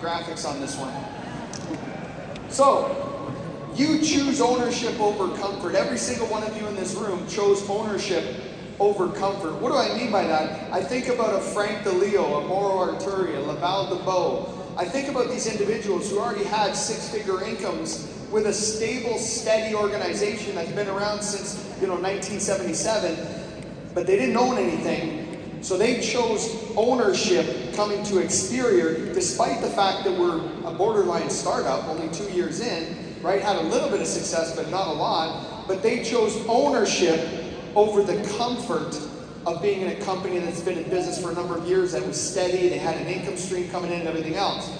graphics on this one. So, you choose ownership over comfort. Every single one of you in this room chose ownership over comfort. What do I mean by that? I think about a Frank DeLeo, a Mauro Arturi, a Laval DeBeau. I think about these individuals who already had six-figure incomes with a stable, steady organization that's been around since 1977, but they didn't own anything. So they chose ownership coming to Experior, despite the fact that we're a borderline startup, only 2 years in, right? Had a little bit of success, but not a lot. But they chose ownership over the comfort of being in a company that's been in business for a number of years, that was steady, they had an income stream coming in and everything else.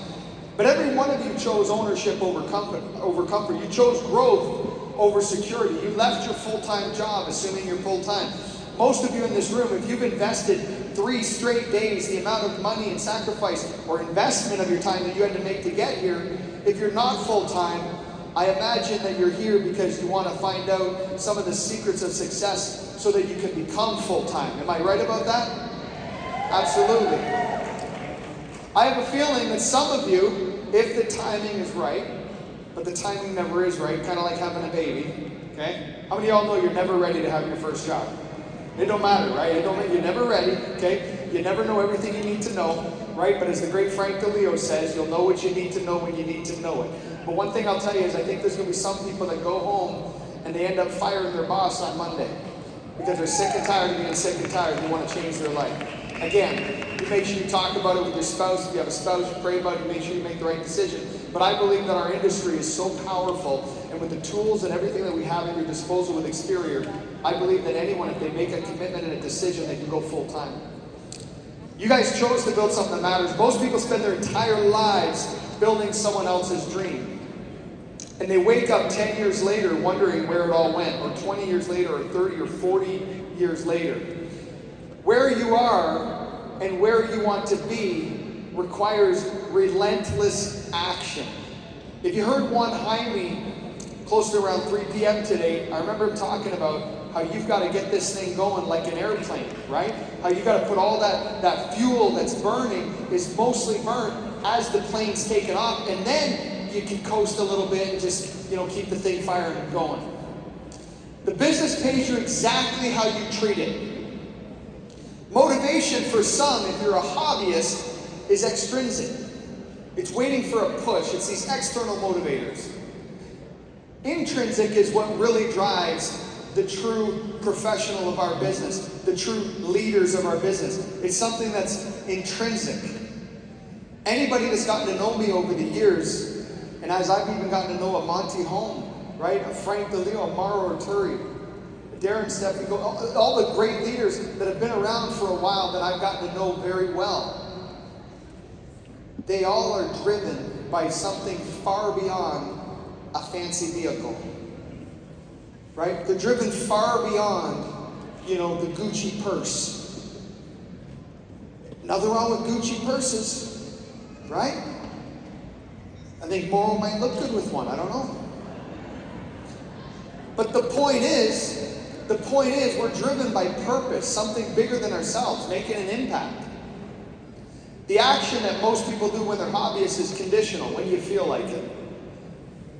But every one of you chose ownership over comfort. You chose growth over security. You left your full-time job, assuming you're full-time. Most of you in this room, if you've invested 3 straight days, the amount of money and sacrifice or investment of your time that you had to make to get here, if you're not full-time, I imagine that you're here because you want to find out some of the secrets of success so that you can become full-time. Am I right about that? Absolutely. I have a feeling that some of you, if the timing is right, but the timing never is right, kind of like having a baby, okay? How many of y'all know you're never ready to have your first child? It don't matter, right? You're never ready, okay? You never know everything you need to know, right? But as the great Frank DeLeo says, you'll know what you need to know when you need to know it. But one thing I'll tell you is I think there's going to be some people that go home and they end up firing their boss on Monday because they're sick and tired of being sick and tired and they want to change their life. Again, you make sure you talk about it with your spouse. If you have a spouse, you pray about it, you make sure you make the right decision. But I believe that our industry is so powerful, and with the tools and everything that we have at your disposal with Experior, I believe that anyone, if they make a commitment and a decision, they can go full time. You guys chose to build something that matters. Most people spend their entire lives building someone else's dream. And they wake up 10 years later wondering where it all went, or 20 years later, or 30 or 40 years later. Where you are and where you want to be requires relentless action. If you heard Juan Jaime close to around 3 p.m. today, I remember him talking about how you've got to get this thing going like an airplane, right? How you got to put all that fuel that's burning is mostly burnt as the plane's taken off, and then you can coast a little bit and just, keep the thing firing and going. The business pays you exactly how you treat it. Motivation for some, if you're a hobbyist, is extrinsic. It's waiting for a push. It's these external motivators. Intrinsic is what really drives the true professional of our business, the true leaders of our business. It's something that's intrinsic. Anybody that's gotten to know me over the years, and as I've even gotten to know a Monty Home, right, a Frank DeLeo, a Mauro Arturi, Darren Steffi, all the great leaders that have been around for a while that I've gotten to know very well, they all are driven by something far beyond a fancy vehicle, right? They're driven far beyond, the Gucci purse. Nothing wrong with Gucci purses, right? I think Mauro might look good with one, I don't know. But the point is we're driven by purpose, something bigger than ourselves, making an impact. The action that most people do when they're hobbyists is conditional, when you feel like it.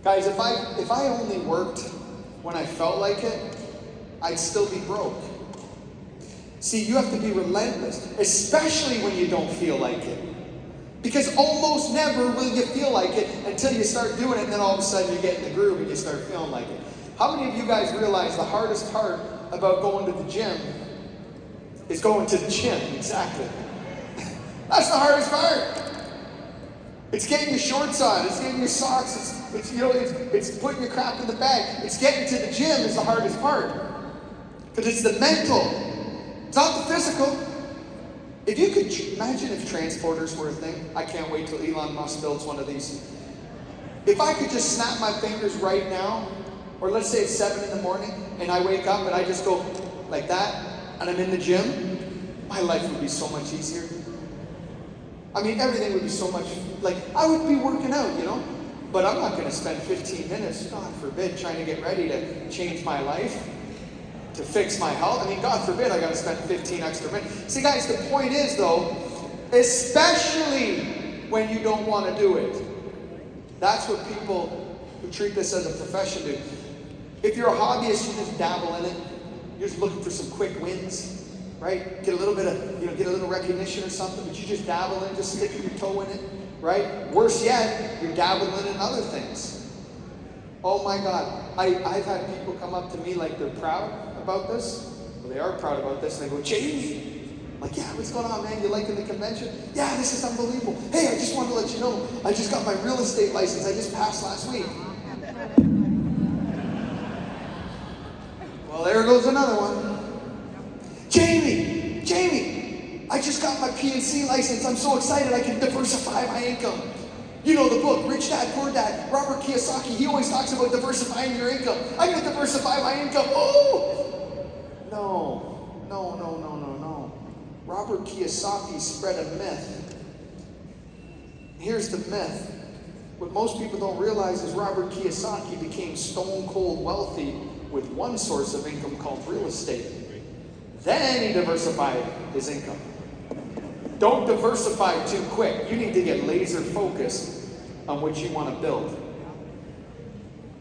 Guys, if I only worked when I felt like it, I'd still be broke. See, you have to be relentless, especially when you don't feel like it. Because almost never will you feel like it until you start doing it, and then all of a sudden you get in the groove and you start feeling like it. How many of you guys realize the hardest part about going to the gym is going to the gym? Exactly. That's the hardest part. It's getting your shorts on. It's getting your socks. It's putting your crap in the bag. It's getting to the gym is the hardest part. Because it's the mental. It's not the physical. If you could imagine if transporters were a thing. I can't wait till Elon Musk builds one of these. If I could just snap my fingers right now, or let's say it's 7 in the morning, and I wake up and I just go like that, and I'm in the gym, my life would be so much easier. I mean, everything would be so much, I would be working out, But I'm not going to spend 15 minutes, God forbid, trying to get ready to change my life, to fix my health. I mean, God forbid I got to spend 15 extra minutes. See, guys, the point is, though, especially when you don't want to do it. That's what people who treat this as a profession do. If you're a hobbyist, you just dabble in it. You're just looking for some quick wins, right? Get a little bit of, get a little recognition or something, but you just dabble in it, just sticking your toe in it, right? Worse yet, you're dabbling in other things. Oh my God. I've had people come up to me like they're proud about this. Well, they are proud about this, and they go, Jamie. I'm like, yeah, what's going on, man? You liking the convention? Yeah, this is unbelievable. Hey, I just wanted to let you know, I just got my real estate license. I just passed last week. Well, there goes another one. Jamie, I just got my P&C license. I'm so excited I can diversify my income. You know the book, Rich Dad, Poor Dad, Robert Kiyosaki, he always talks about diversifying your income. I'm going to diversify my income. Oh! No. Robert Kiyosaki spread a myth. Here's the myth. What most people don't realize is Robert Kiyosaki became stone cold wealthy with one source of income called real estate. Then he diversified his income. Don't diversify too quick. You need to get laser focused on what you want to build.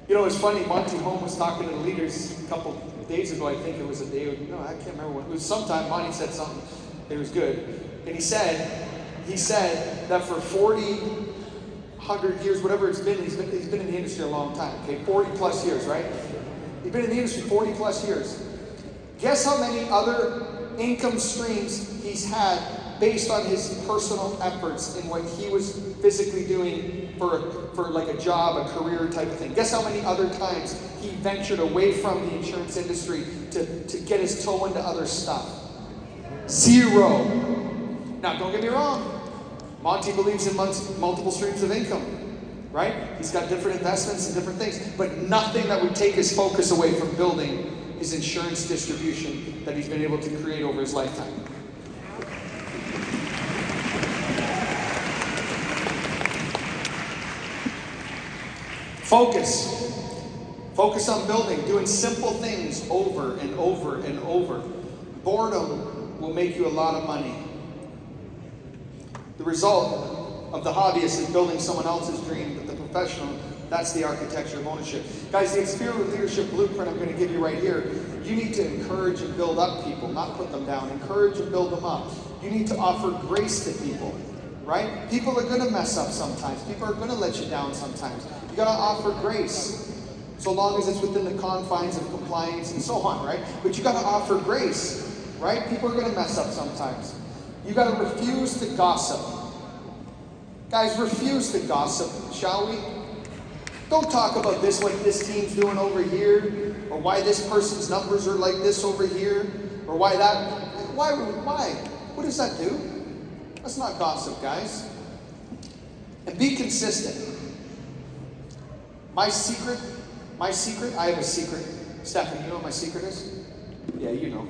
You know, it's funny, Monty Home was talking to the leaders a couple days ago. I think it was a day, I can't remember when. It was sometime. Monty said something. It was good. And he said that for 40, 100 years, whatever it's been, he's been in the industry a long time. Okay, 40 plus years, right? He's been in the industry 40 plus years. Guess how many other income streams he's had based on his personal efforts in what he was physically doing for like a job, a career type of thing. Guess how many other times he ventured away from the insurance industry to get his toe into other stuff? 0. Now, don't get me wrong. Monty believes in multiple streams of income, right? He's got different investments and different things, but nothing that would take his focus away from building his insurance distribution that he's been able to create over his lifetime. Focus on building, doing simple things over and over and over. Boredom will make you a lot of money. The result of the hobbyist is building someone else's dream, but the professional, that's the architecture of ownership. Guys, the Experience Leadership Blueprint I'm going to give you right here, you need to encourage and build up people, not put them down. Encourage and build them up. You need to offer grace to people, right? People are going to mess up sometimes. People are going to let you down sometimes. You got to offer grace, so long as it's within the confines of compliance and so on, right? But you got to offer grace, right? People are going to mess up sometimes. You got to refuse to gossip. Guys, refuse to gossip, shall we? Don't talk about this, what this team's doing over here, or why this person's numbers are like this over here, or why that. Why? What does that do? That's not gossip, guys. And be consistent. My secret, I have a secret. Stephanie, you know what my secret is? Yeah, you know.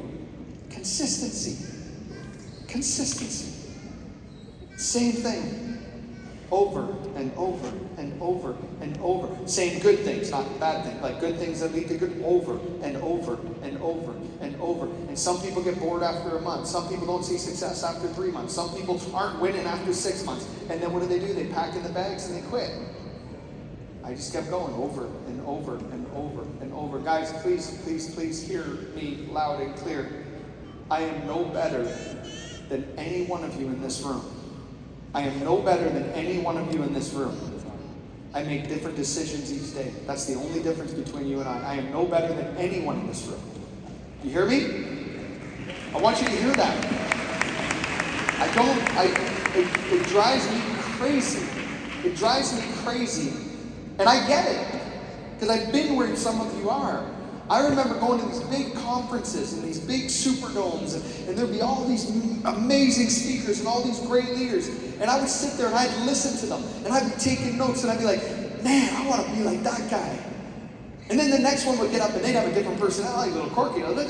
Consistency. Same thing. Over and over and over and over. Same good things, not bad things. Like good things that lead to good, over and over and over and over. And some people get bored after a month. Some people don't see success after 3 months. Some people aren't winning after 6 months. And then what do? They pack in the bags and they quit. I just kept going over and over and over and over. Guys, please hear me loud and clear. I am no better than any one of you in this room. I am no better than any one of you in this room. I make different decisions each day. That's the only difference between you and I. I am no better than anyone in this room. You hear me? I want you to hear that. It drives me crazy. It drives me crazy. And I get it, because I've been where some of you are. I remember going to these big conferences and these big superdomes, and there'd be all these amazing speakers and all these great leaders. And I would sit there and I'd listen to them, and I'd be taking notes, and I'd be like, man, I want to be like that guy. And then the next one would get up and they'd have a different personality, a little quirky. I'm like,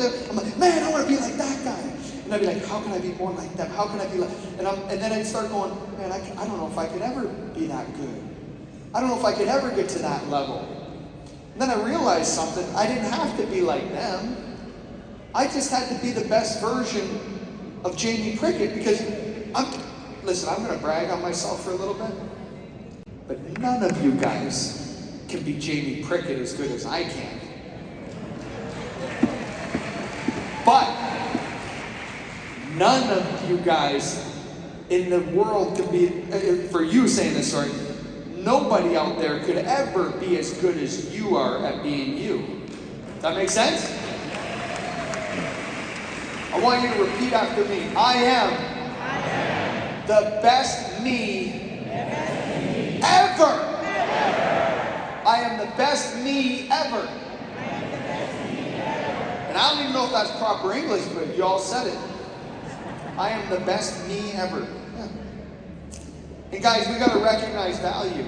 man, I want to be like that guy. And I'd be like, how can I be more like them? How can I be like, and then I'd start going, man, I don't know if I could ever be that good. I don't know if I could ever get to that level. And then I realized something. I didn't have to be like them. I just had to be the best version of Jamie Prickett, because listen, I'm going to brag on myself for a little bit, but none of you guys can be Jamie Prickett as good as I can. But none of you guys in the world could be, for you saying this, sorry, nobody out there could ever be as good as you are at being you. Does that make sense? I want you to repeat after me. I am the best me ever. I am the best me ever. And I don't even know if that's proper English, but you all said it. I am the best me ever. Yeah. And guys, we got to recognize value.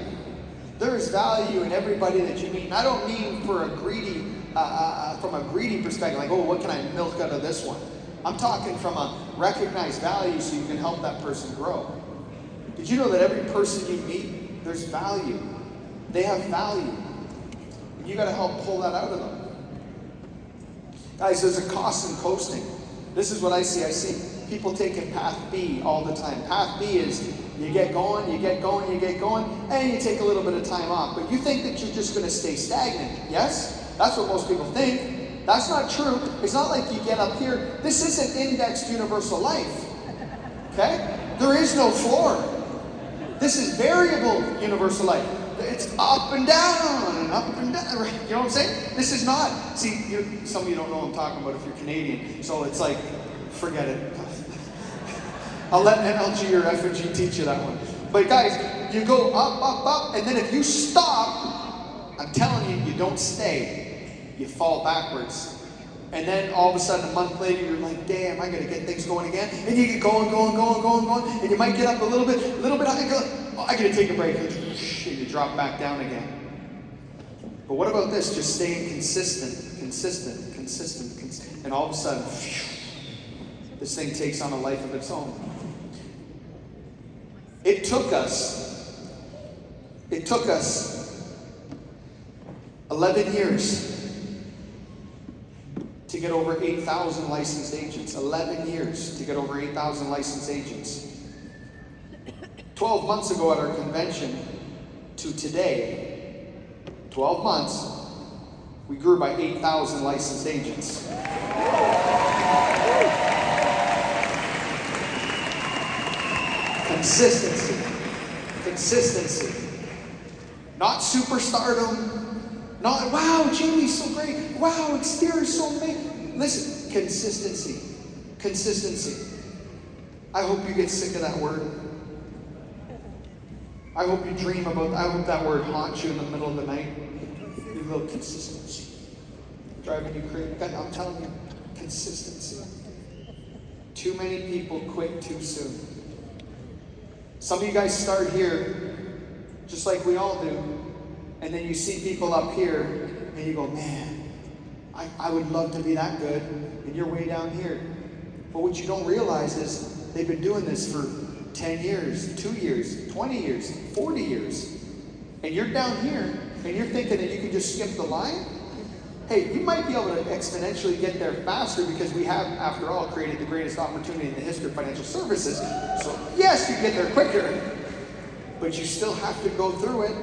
There is value in everybody that you meet. And I don't mean for a greedy, from a greedy perspective, like, oh, what can I milk out of this one? I'm talking from a recognized value so you can help that person grow. Did you know that every person you meet, there's value? They have value. And you got to help pull that out of them. Guys, there's a cost in coasting. This is what I see. I see people taking path B all the time. Path B is you get going, you get going, you get going, and you take a little bit of time off. But you think that you're just going to stay stagnant. Yes? That's what most people think. That's not true. It's not like you get up here. This isn't indexed universal life. Okay? There is no floor. This is variable universal life. It's up and down and up and down. You know what I'm saying? This is not. See, some of you don't know what I'm talking about if you're Canadian. So it's like, forget it. I'll let NLG or F&G teach you that one. But guys, you go up, up, up, and then if you stop, I'm telling you, you don't stay. You fall backwards. And then all of a sudden, a month later, you're like, damn, I got to get things going again. And you get going, going, going, going, going. And you might get up a little bit higher. Oh, I got to take a break. And you drop back down again. But what about this? Just staying consistent. And all of a sudden, this thing takes on a life of its own. It took us 11 years to get over 8,000 licensed agents. 11 years to get over 8,000 licensed agents. 12 months ago at our convention to today, 12 months, we grew by 8,000 licensed agents. Consistency. Not superstardom. Not, wow, Jamie's so great. Wow, exterior's so amazing. Listen, consistency. I hope you get sick of that word. I hope you dream about, I hope that word haunts you in the middle of the night. You little consistency. Driving you crazy. I'm telling you, consistency. Too many people quit too soon. Some of you guys start here, just like we all do, and then you see people up here, and you go, man, I would love to be that good, and you're way down here. But what you don't realize is they've been doing this for 10 years, 2 years, 20 years, 40 years, and you're down here, and you're thinking that you can just skip the line? Hey, you might be able to exponentially get there faster because we have, after all, created the greatest opportunity in the history of financial services. So yes, you get there quicker, but you still have to go through it.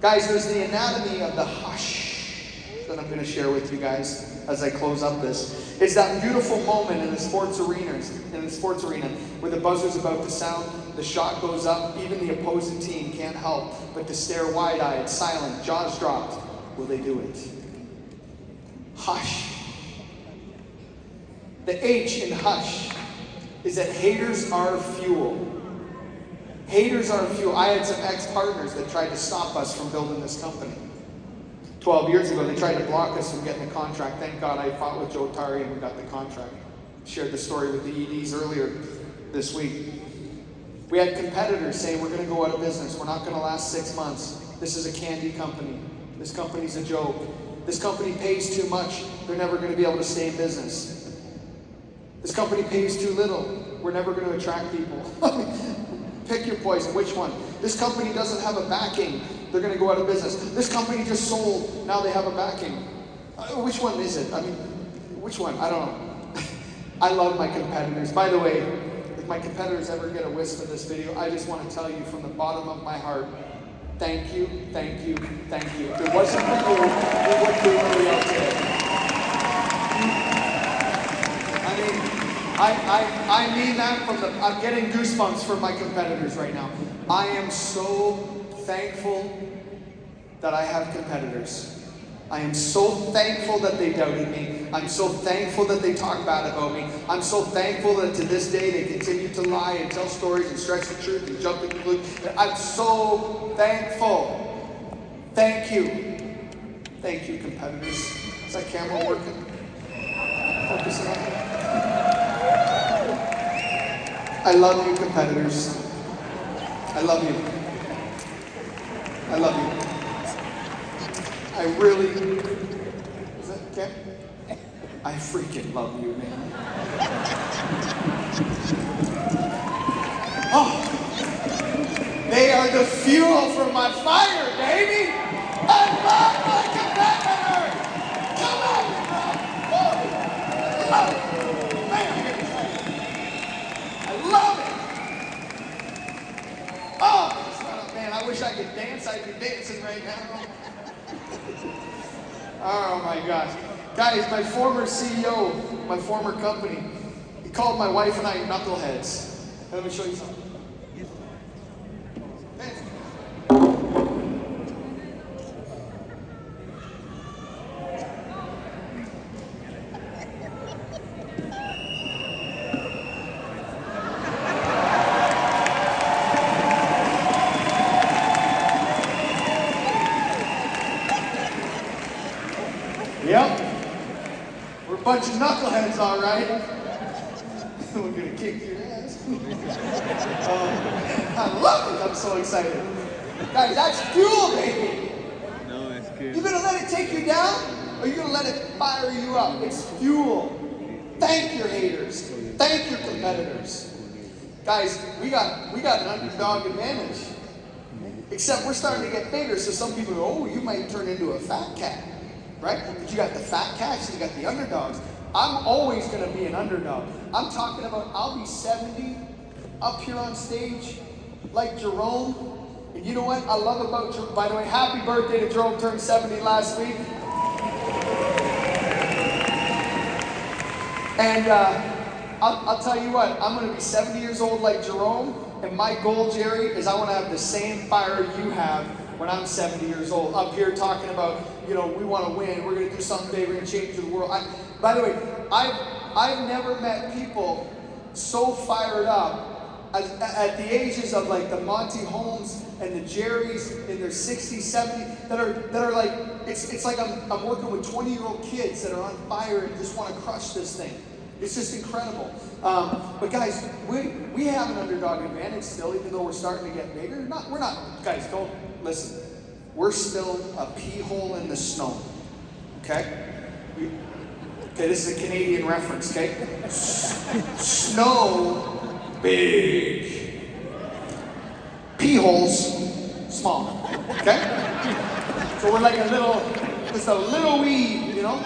Guys, there's the anatomy of the hush that I'm going to share with you guys as I close up this. It's that beautiful moment in the sports arena where the buzzer's about to sound, the shot goes up, even the opposing team can't help but to stare wide-eyed, silent, jaws dropped. Will they do it? Hush. The H in hush is that haters are fuel. Haters are fuel. I had some ex-partners that tried to stop us from building this company. 12 years ago, they tried to block us from getting the contract. Thank God I fought with Joe Tari and we got the contract. Shared the story with the EDs earlier this week. We had competitors saying we're going to go out of business. We're not going to last 6 months. This is a candy company. This company's a joke. This company pays too much. They're never going to be able to stay in business. This company pays too little. We're never going to attract people. Pick your poison. Which one? This company doesn't have a backing. They're going to go out of business. This company just sold. Now they have a backing. Which one is it? I mean, which one? I don't know. I love my competitors. By the way, the if my competitors ever get a wisp of this video, I just want to tell you from the bottom of my heart, thank you, thank you, thank you. If it wasn't for you, we wouldn't be where we are today. I mean that I'm getting goosebumps from my competitors right now. I am so thankful that I have competitors. I am so thankful that they doubted me. I'm so thankful that they talk bad about me. I'm so thankful that to this day they continue to lie and tell stories and stretch the truth and jump to conclusions. I'm so thankful. Thank you. Thank you, competitors. Is that camera working? Focusing on it. I love you, competitors. I love you. I love you. I really, is that okay? I freaking love you, man. Oh, they are the fuel for my fire, baby. I love my competitors. Come on, bro. Love it. Man, I love it. Oh, man, I wish I could dance. I'd be dancing right now. Oh my gosh. Guys, my former CEO, my former company, he called my wife and I knuckleheads. Let me show you something. Yep. We're a bunch of knuckleheads, all right. We're going to kick your ass. I love it. I'm so excited. Guys, that's fuel, baby. No, that's good. You going to let it take you down, or you going to let it fire you up? It's fuel. Thank your haters. Thank your competitors. Guys, we got an underdog advantage. Except we're starting to get bigger, so some people go, oh, you might turn into a fat cat. Right? But you got the fat cats, you got the underdogs. I'm always going to be an underdog. I'm talking about I'll be 70 up here on stage like Jerome. And you know what I love about Jerome? By the way, happy birthday to Jerome, turned 70 last week. And I'll tell you what, I'm going to be 70 years old like Jerome. And my goal, Jerry, is I want to have the same fire you have when I'm 70 years old, up here talking about, you know, we want to win, we're going to do something big, we're going to change the world. By the way, I've never met people so fired up at the ages of like the Monty Holmes and the Jerrys in their 60s, 70s, that are like, it's like I'm working with 20-year-old kids that are on fire and just want to crush this thing. It's just incredible. But guys, we have an underdog advantage still, even though we're starting to get bigger. We're not, guys, don't listen. We're still a pea hole in the snow. Okay? Okay, this is a Canadian reference, okay? Snow, big. Pea holes, small. Okay? So we're like just a little weed, you know?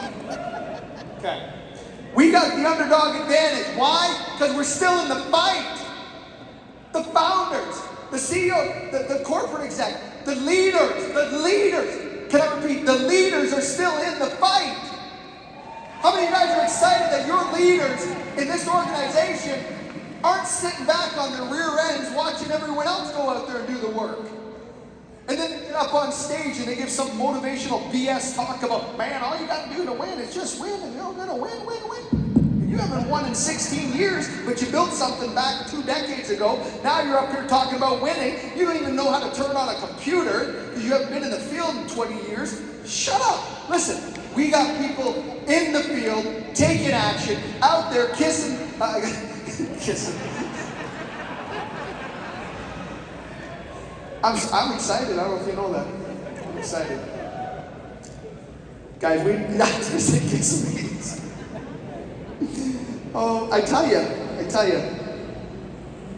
Okay. We got the underdog advantage. Why? Because we're still in the fight. The founders, the CEO, the corporate exec, the leaders, can I repeat, the leaders are still in the fight. How many of you guys are excited that your leaders in this organization aren't sitting back on their rear ends watching everyone else go out there and do the work? And then they get up on stage and they give some motivational BS talk about, man, all you got to do to win is just win, and you're going to win. You haven't won in 16 years, but you built something back 2 decades ago. Now you're up here talking about winning. You don't even know how to turn on a computer because you haven't been in the field in 20 years. Shut up. Listen, we got people in the field, taking action, out there kissing. I'm excited. I don't know if you know that. I'm excited. Guys, we just kiss me. Oh, I tell you. I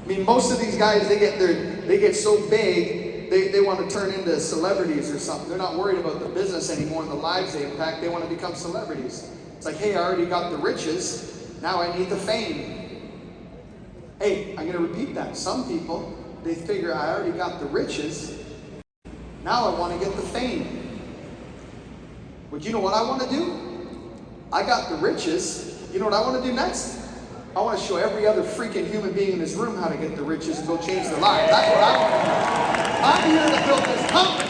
mean, most of these guys, they get so big, they want to turn into celebrities or something. They're not worried about the business anymore and the lives they impact. They want to become celebrities. It's like, hey, I already got the riches. Now I need the fame. Hey, I'm going to repeat that. Some people, they figure I already got the riches. Now I want to get the fame. But you know what I want to do? I got the riches. You know what I want to do next? I want to show every other freaking human being in this room how to get the riches and go change their lives. That's what I want to do. I'm here to build this company.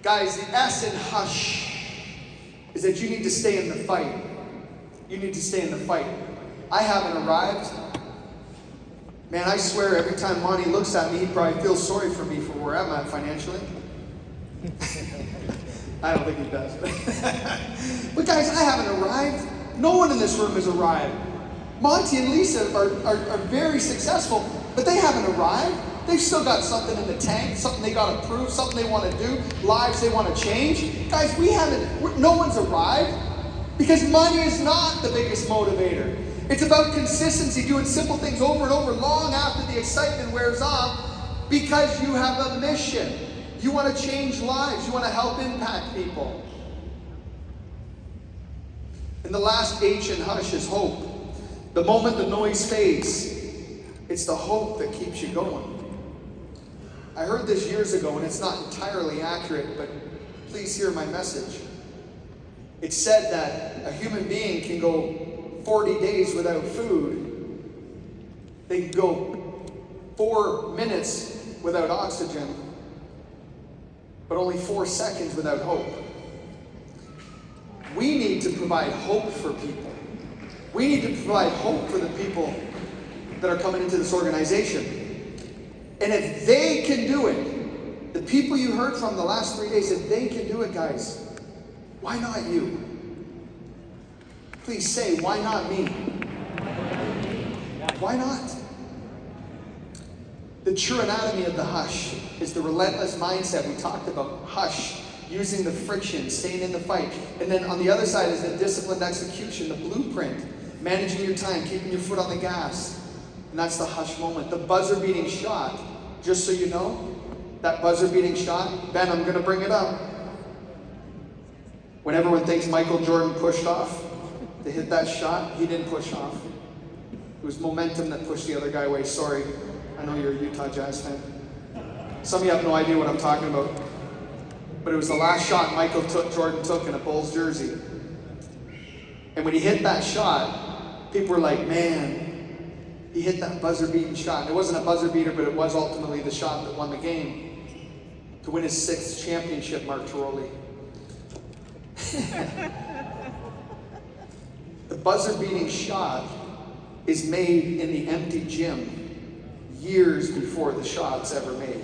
Guys, the S in hush is that you need to stay in the fight. You need to stay in the fight. I haven't arrived. Man, I swear every time Monty looks at me, he probably feels sorry for me for where I'm at financially. I don't think he does. But guys, I haven't arrived. No one in this room has arrived. Monty and Lisa are very successful, but they haven't arrived. They've still got something in the tank, something they got to prove, something they want to do, lives they want to change. Guys, no one's arrived because money is not the biggest motivator. It's about consistency, doing simple things over and over long after the excitement wears off because you have a mission. You want to change lives. You want to help impact people. And the last H in hush is hope. The moment the noise fades, it's the hope that keeps you going. I heard this years ago, and it's not entirely accurate, but please hear my message. It said that a human being can go 40 days without food. They can go 4 minutes without oxygen, but only 4 seconds without hope. We need to provide hope for people. We need to provide hope for the people that are coming into this organization. And if they can do it, the people you heard from the last 3 days, if they can do it, guys, why not you? Please say, why not me? Why not? The true anatomy of the hush is the relentless mindset we talked about. Hush, using the friction, staying in the fight. And then on the other side is the disciplined execution, the blueprint, managing your time, keeping your foot on the gas. And that's the hush moment. The buzzer beating shot, just so you know, that buzzer beating shot, Ben, I'm going to bring it up. When everyone thinks Michael Jordan pushed off to hit that shot, he didn't push off. It was momentum that pushed the other guy away. Sorry, I know you're a Utah Jazz fan. Some of you have no idea what I'm talking about. But it was the last shot Jordan took in a Bulls jersey. And when he hit that shot, people were like, man, he hit that buzzer-beating shot. And it wasn't a buzzer beater, but it was ultimately the shot that won the game to win his 6th championship, Mark Tiroli. The buzzer-beating shot is made in the empty gym years before the shot's ever made.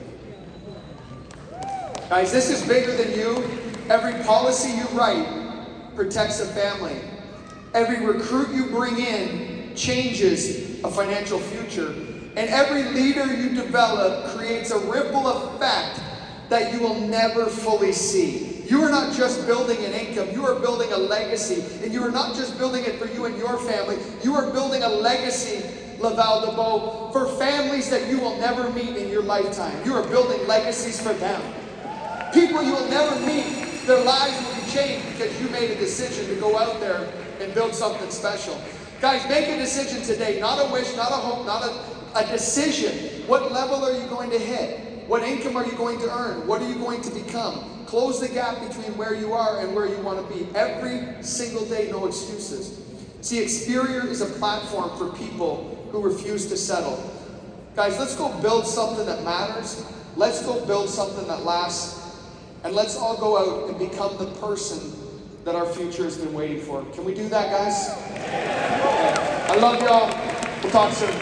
Guys, this is bigger than you. Every policy you write protects a family. Every recruit you bring in changes a financial future. And every leader you develop creates a ripple effect that you will never fully see. You are not just building an income, you are building a legacy. And you are not just building it for you and your family, you are building a legacy, Laval de Beau, for families that you will never meet in your lifetime. You are building legacies for them. People you will never meet, their lives will be changed because you made a decision to go out there and build something special. Guys, make a decision today. Not a wish, not a hope, not a decision. What level are you going to hit? What income are you going to earn? What are you going to become? Close the gap between where you are and where you want to be. Every single day, no excuses. See, Experior is a platform for people who refuse to settle. Guys, let's go build something that matters. Let's go build something that lasts. And let's all go out and become the person that our future has been waiting for. Can we do that, guys? I love y'all. We'll talk soon.